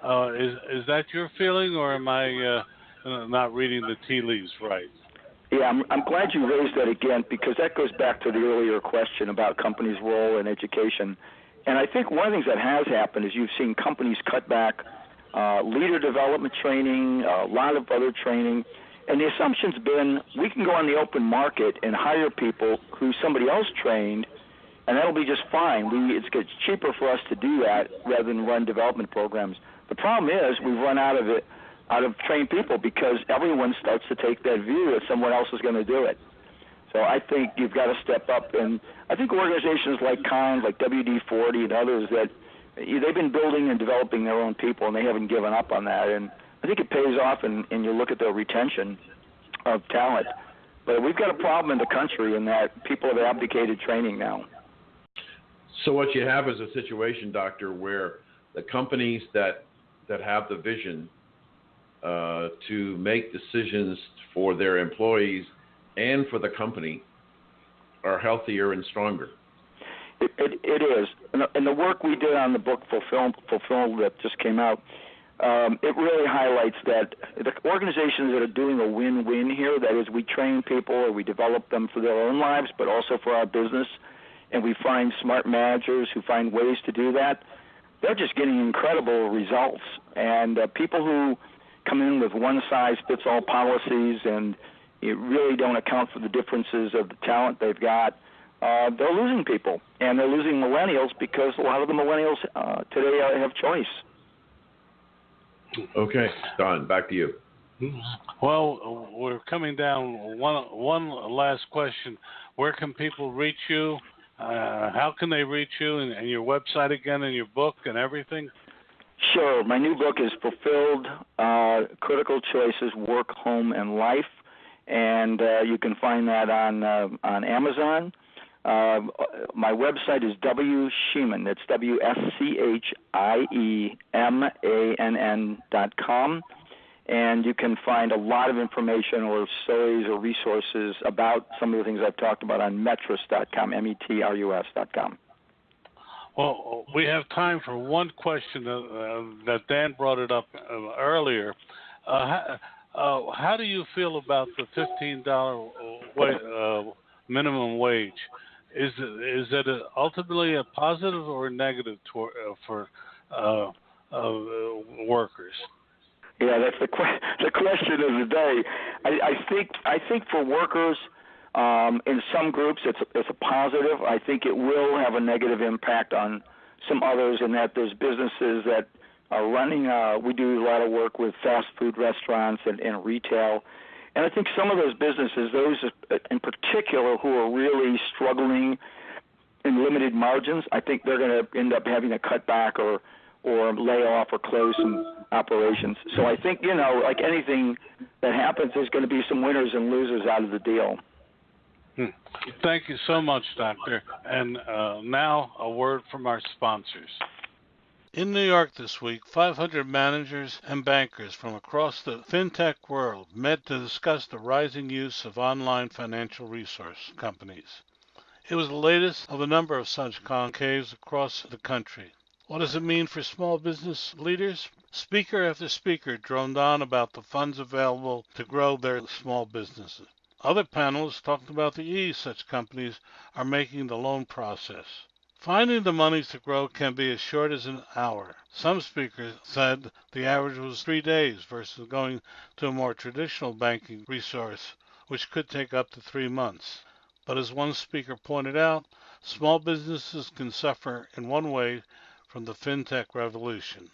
S4: Is that your feeling, or am I not reading the tea leaves right?
S12: Yeah, I'm glad you raised that again, because that goes back to the earlier question about companies' role in education. And I think one of the things that has happened is you've seen companies cut back leader development training, a lot of other training, and the assumption's been we can go on the open market and hire people who somebody else trained, and that'll be just fine. It's cheaper for us to do that rather than run development programs. The problem is we've run out of trained people because everyone starts to take that view that someone else is going to do it. So I think you've got to step up, and I think organizations like Kind, like WD-40 and others, that they've been building and developing their own people, and they haven't given up on that. And I think it pays off, and you look at the retention of talent. But we've got a problem in the country in that people have abdicated training now.
S5: So what you have is a situation, Doctor, where the companies that have the vision to make decisions for their employees and for the company are healthier and stronger.
S12: It is. And the work we did on the book Fulfilled that just came out, it really highlights that the organizations that are doing a win-win here, that is, we train people or we develop them for their own lives, but also for our business, and we find smart managers who find ways to do that, they're just getting incredible results. And people who come in with one-size-fits-all policies and you really don't account for the differences of the talent they've got, they're losing people. And they're losing millennials because a lot of the millennials today have choice.
S5: Okay, Don, back to you.
S4: Well, we're coming down. One last question. Where can people reach you? How can they reach you, and your website again, and your book and everything?
S12: Sure. My new book is Fulfilled, Critical Choices, Work, Home, and Life, and you can find that on Amazon. My website is Schiemann. That's WSCHIEMANN.com. And you can find a lot of information or stories or resources about some of the things I've talked about on Metrus.com, METRUS.com.
S4: Well, we have time for one question that Dan brought it up earlier. How do you feel about the $15 minimum wage? Is it ultimately a positive or a negative for workers?
S12: Yeah, that's the question of the day. I think for workers, in some groups it's a positive. I think it will have a negative impact on some others, in that there's businesses that are running. We do a lot of work with fast food restaurants and retail, and I think some of those businesses, those in particular who are really struggling in limited margins, I think they're going to end up having to cut back or lay off or close some operations. So I think, like anything that happens, there's going to be some winners and losers out of the deal.
S4: Thank you so much, Doctor. And now a word from our sponsors. In New York this week, 500 managers and bankers from across the fintech world met to discuss the rising use of online financial resource companies. It was the latest of a number of such concaves across the country. What does it mean for small business leaders? Speaker after speaker droned on about the funds available to grow their small businesses. Other panelists talked about the ease such companies are making the loan process. Finding the money to grow can be as short as an hour. Some speakers said the average was 3 days versus going to a more traditional banking resource, which could take up to 3 months. But as one speaker pointed out, small businesses can suffer in one way from the fintech revolution.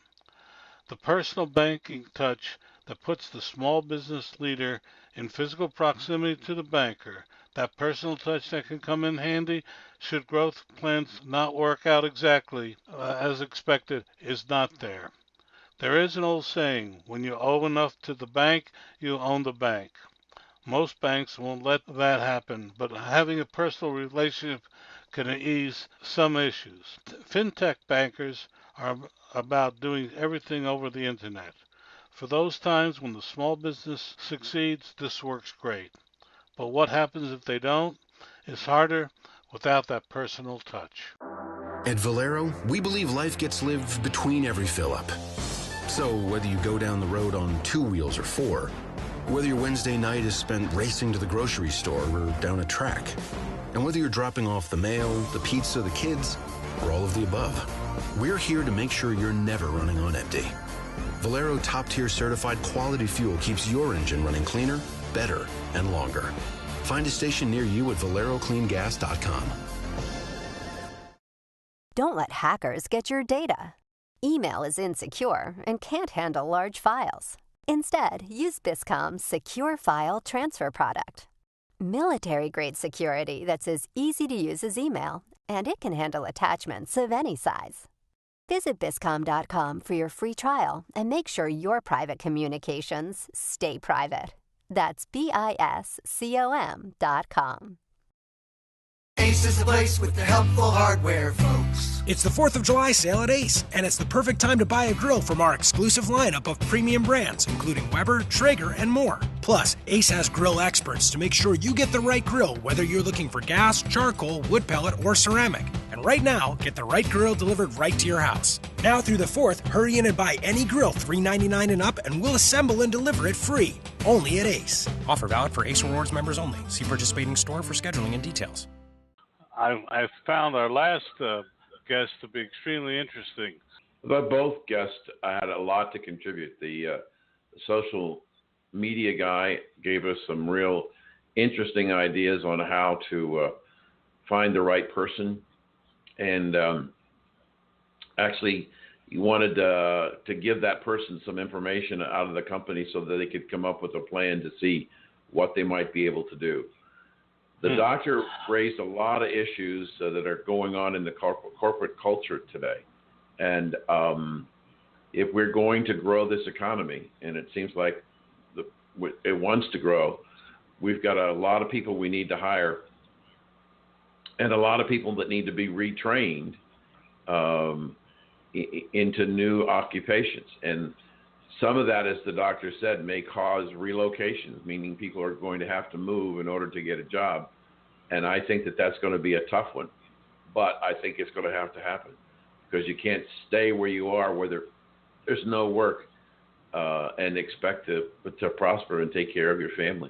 S4: The personal banking touch that puts the small business leader in physical proximity to the banker, that personal touch that can come in handy should growth plans not work out exactly as expected, is not there. There is an old saying, when you owe enough to the bank, you own the bank. Most banks won't let that happen, but having a personal relationship can ease some issues. Fintech bankers are about doing everything over the internet. For those times when the small business succeeds, this works great. But what happens if they don't? It's harder without that personal touch.
S8: At Valero, we believe life gets lived between every fill-up. So whether you go down the road on 2 wheels or 4, whether your Wednesday night is spent racing to the grocery store or down a track, and whether you're dropping off the mail, the pizza, the kids, or all of the above, we're here to make sure you're never running on empty. Valero top-tier certified quality fuel keeps your engine running cleaner, better, and longer. Find a station near you at valerocleangas.com.
S9: Don't let hackers get your data. Email is insecure and can't handle large files. Instead, use Biscom's Secure File Transfer product. Military-grade security that's as easy to use as email, and it can handle attachments of any size. Visit Biscom.com for your free trial and make sure your private communications stay private. That's BISCOM.com.
S10: Ace is the place with the helpful hardware, folks.
S11: It's the 4th of July sale at Ace, and it's the perfect time to buy a grill from our exclusive lineup of premium brands, including Weber, Traeger, and more. Plus, Ace has grill experts to make sure you get the right grill, whether you're looking for gas, charcoal, wood pellet, or ceramic. And right now, get the right grill delivered right to your house. Now through the 4th, hurry in and buy any grill $3.99 and up, and we'll assemble and deliver it free. Only at Ace. Offer valid for Ace Rewards members only. See participating store for scheduling and details.
S4: I found our last guest to be extremely interesting.
S5: But both guests had a lot to contribute. The social media guy gave us some real interesting ideas on how to find the right person. And actually, he wanted to give that person some information out of the company so that they could come up with a plan to see what they might be able to do. The doctor raised a lot of issues that are going on in the corporate culture today. And if we're going to grow this economy, and it seems like it wants to grow, we've got a lot of people we need to hire and a lot of people that need to be retrained into new occupations. And some of that, as the doctor said, may cause relocations, meaning people are going to have to move in order to get a job. And I think that that's going to be a tough one. But I think it's going to happen because you can't stay where you are where there's no work and expect to prosper and take care of your family.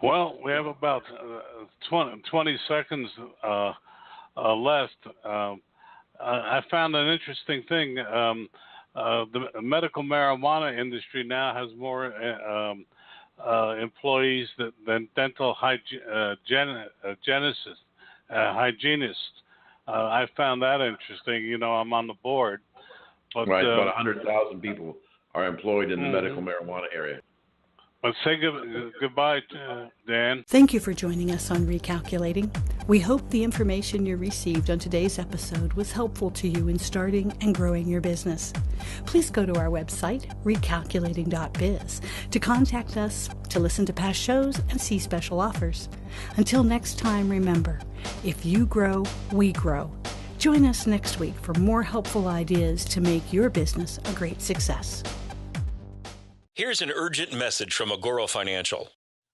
S4: Well, we have about 20 seconds left. I found an interesting thing. The medical marijuana industry now has more employees than dental hygienists. I found that interesting. You know, I'm on the board. But,
S5: right, about 100,000 people are employed in the medical marijuana area.
S4: Let's say goodbye, Dan.
S3: Thank you for joining us on Recalculating. We hope the information you received on today's episode was helpful to you in starting and growing your business. Please go to our website, recalculating.biz, to contact us, to listen to past shows, and see special offers. Until next time, remember, if you grow, we grow. Join us next week for more helpful ideas to make your business a great success.
S1: Here's an urgent message from Agoro Financial.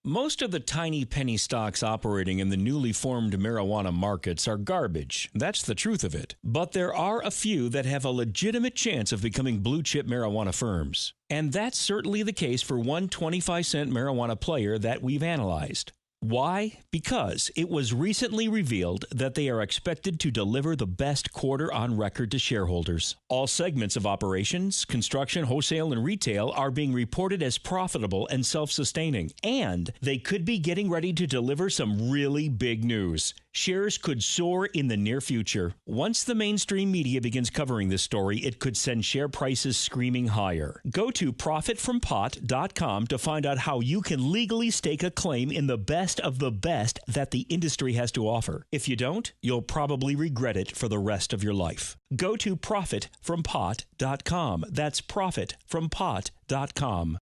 S2: Most of the tiny penny stocks operating in the newly formed marijuana markets are garbage. That's the truth of it. But there are a few that have a legitimate chance of becoming blue-chip marijuana firms. And that's certainly the case for one 25-cent marijuana player that we've analyzed. Why? Because it was recently revealed that they are expected to deliver the best quarter on record to shareholders. All segments of operations, construction, wholesale, and retail are being reported as profitable and self-sustaining, and they could be getting ready to deliver some really big news. Shares could soar in the near future. Once the mainstream media begins covering this story, it could send share prices screaming higher. Go to profitfrompot.com to find out how you can legally stake a claim in the best of the best that the industry has to offer. If you don't, you'll probably regret it for the rest of your life. Go to profitfrompot.com. That's profitfrompot.com.